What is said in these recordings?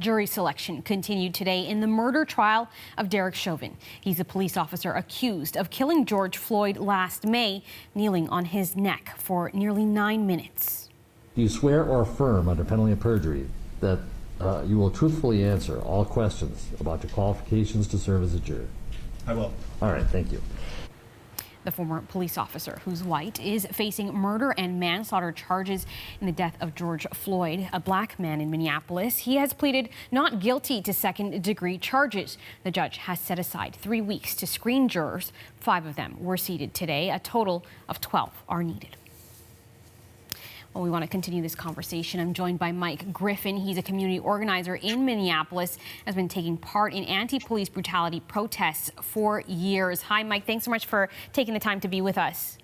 Jury selection continued today in the murder trial of Derek Chauvin. He's a police officer accused of killing George Floyd last May, kneeling on his neck for nearly 9 minutes. Do you swear or affirm under penalty of perjury that you will truthfully answer all questions about your qualifications to serve as a juror? I will. All right, thank you. The former police officer, who's white, is facing murder and manslaughter charges in the death of George Floyd, a black man in Minneapolis. He has pleaded not guilty to second-degree charges. The judge has set aside 3 weeks to screen jurors. 5 of them were seated today. A total of 12 are needed. Well, we want to continue this conversation. I'm joined by Mike Griffin. He's a community organizer in Minneapolis, has been taking part in anti-police brutality protests for years. Hi, Mike. Thanks so much for taking the time to be with us.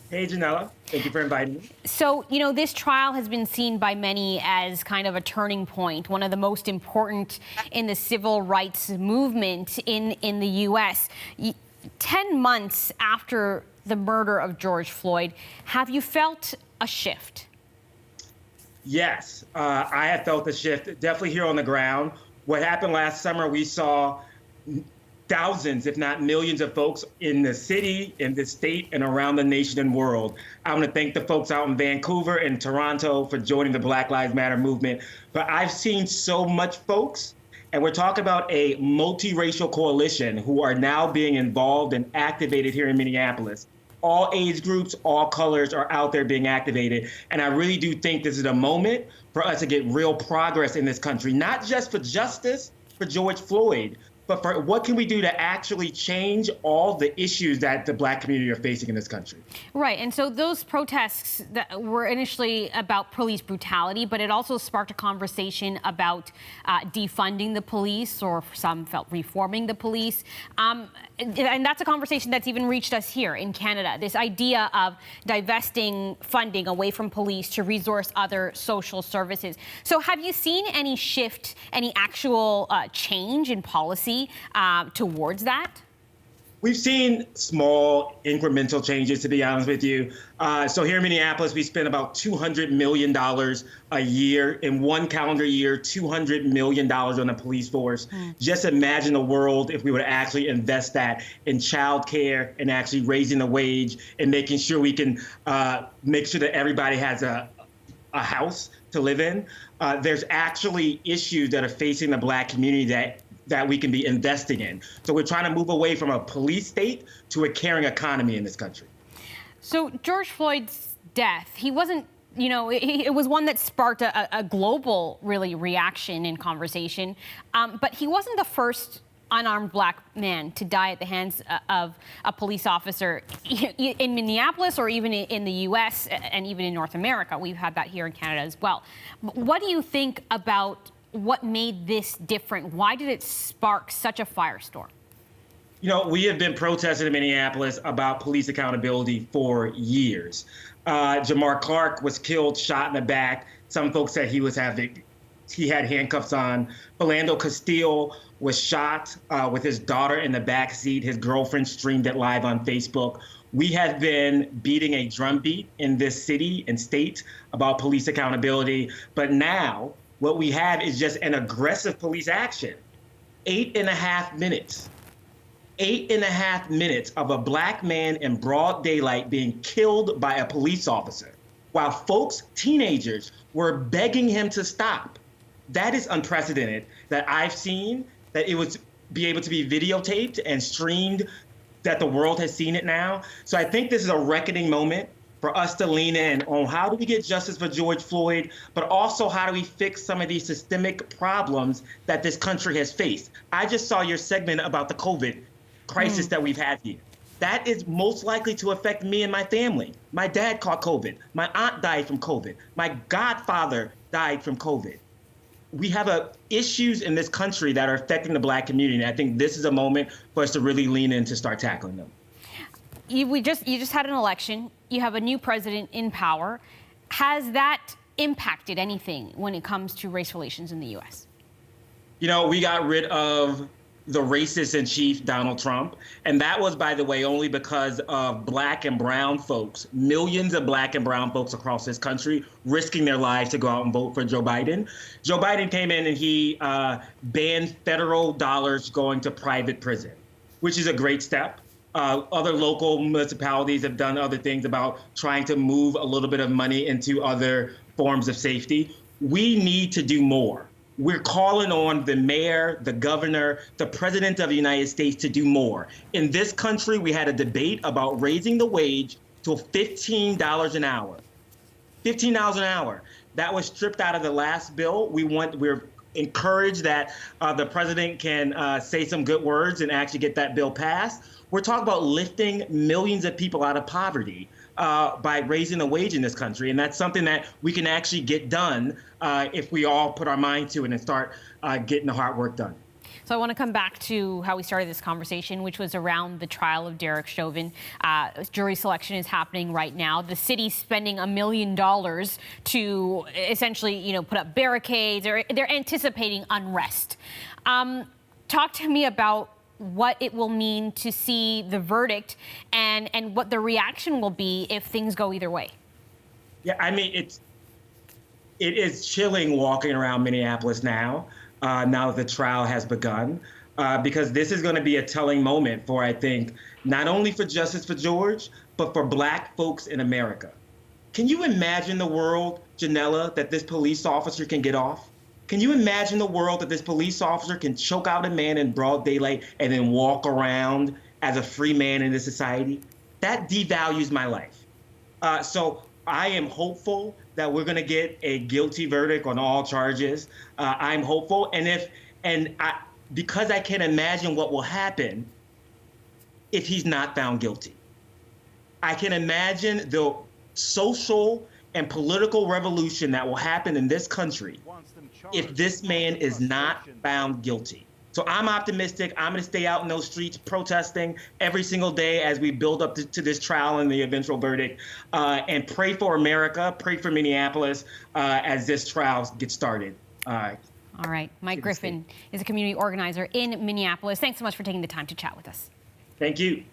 Hey, Janella. Thank you for inviting me. So, you know, this trial has been seen by many as kind of a turning point, one of the most important in the civil rights movement in the U.S. 10 months after the murder of George Floyd, have you felt a shift? Yes, I have felt a shift, definitely here on the ground. What happened last summer, we saw thousands, if not millions of folks in the city, in the state, and around the nation and world. I want to thank the folks out in Vancouver and Toronto for joining the Black Lives Matter movement. But I've seen so much folks, and we're talking about a multiracial coalition who are now being involved and activated here in Minneapolis. All age groups, all colors are out there being activated. And I really do think this is a moment for us to get real progress in this country, not just for justice for George Floyd, but for what can we do to actually change all the issues that the Black community are facing in this country. Right, and so those protests that were initially about police brutality, but it also sparked a conversation about defunding the police, or some felt reforming the police. And that's a conversation that's even reached us here in Canada, this idea of divesting funding away from police to resource other social services. So have you seen any shift, any actual change in policy towards that? We've seen small incremental changes, to be honest with you. So here in Minneapolis, we spend about $200 million a year. In one calendar year, $200 million on the police force. Just imagine a world if we would actually invest that in childcare and actually raising the wage and making sure we can make sure that everybody has a house to live in. There's actually issues that are facing the Black community that we can be investing in. So we're trying to move away from a police state to a caring economy in this country. So George Floyd's death, he wasn't, you know, it was one that sparked a global, really, reaction and conversation. But he wasn't the first unarmed black man to die at the hands of a police officer in Minneapolis, or even in the U.S. and even in North America. We've had that here in Canada as well. What do you think about what made this different? Why did it spark such a firestorm? You know, we have been protesting in Minneapolis about police accountability for years. Jamar Clark was killed, shot in the back. Some folks said he had handcuffs on. Philando Castile was shot with his daughter in the back seat. His girlfriend streamed it live on Facebook. We have been beating a drumbeat in this city and state about police accountability, but now what we have is just an aggressive police action. 8.5 minutes. 8.5 minutes of a black man in broad daylight being killed by a police officer, while folks, teenagers, were begging him to stop. That is unprecedented that I've seen, that it would be able to be videotaped and streamed, that the world has seen it now. So I think this is a reckoning moment for us to lean in on how do we get justice for George Floyd, but also how do we fix some of these systemic problems that this country has faced. I just saw your segment about the COVID crisis that we've had here. That is most likely to affect me and my family. My dad caught COVID. My aunt died from COVID. My godfather died from COVID. We have issues in this country that are affecting the Black community, and I think this is a moment for us to really lean in to start tackling them. You just had an election. You have a new president in power. Has that impacted anything when it comes to race relations in the U.S.? You know, we got rid of the racist in chief, Donald Trump. And that was, by the way, only because of black and brown folks, millions of black and brown folks across this country risking their lives to go out and vote for Joe Biden. Joe Biden came in and he banned federal dollars going to private prison, which is a great step. Other local municipalities have done other things about trying to move a little bit of money into other forms of safety. We need to do more. We're calling on the mayor, the governor, the president of the United States to do more. In this country, we had a debate about raising the wage to $15 an hour. $15 an hour. That was stripped out of the last bill. We're encouraged that the president can say some good words and actually get that bill passed. We're talking about lifting millions of people out of poverty by raising the wage in this country. And that's something that we can actually get done if we all put our mind to it and start getting the hard work done. So I want to come back to how we started this conversation, which was around the trial of Derek Chauvin. Jury selection is happening right now. The city's spending $1 million to essentially, put up barricades. They're anticipating unrest. Talk to me about what it will mean to see the verdict and what the reaction will be if things go either way. Yeah, I mean, it is chilling walking around Minneapolis now that the trial has begun, because this is going to be a telling moment for, I think, not only for justice for George, but for black folks in America. Can you imagine the world, Janella, that this police officer can get off? Can you imagine the world that this police officer can choke out a man in broad daylight and then walk around as a free man in this society? That devalues my life. So I am hopeful that we're going to get a guilty verdict on all charges. I'm hopeful. Because I can imagine what will happen if he's not found guilty. I can imagine the social and political revolution that will happen in this country if this man is not found guilty. So I'm optimistic. I'm going to stay out in those streets protesting every single day as we build up to this trial and the eventual verdict, and pray for America, pray for Minneapolis as this trial gets started. All right. Mike Griffin is a community organizer in Minneapolis. Thanks so much for taking the time to chat with us. Thank you.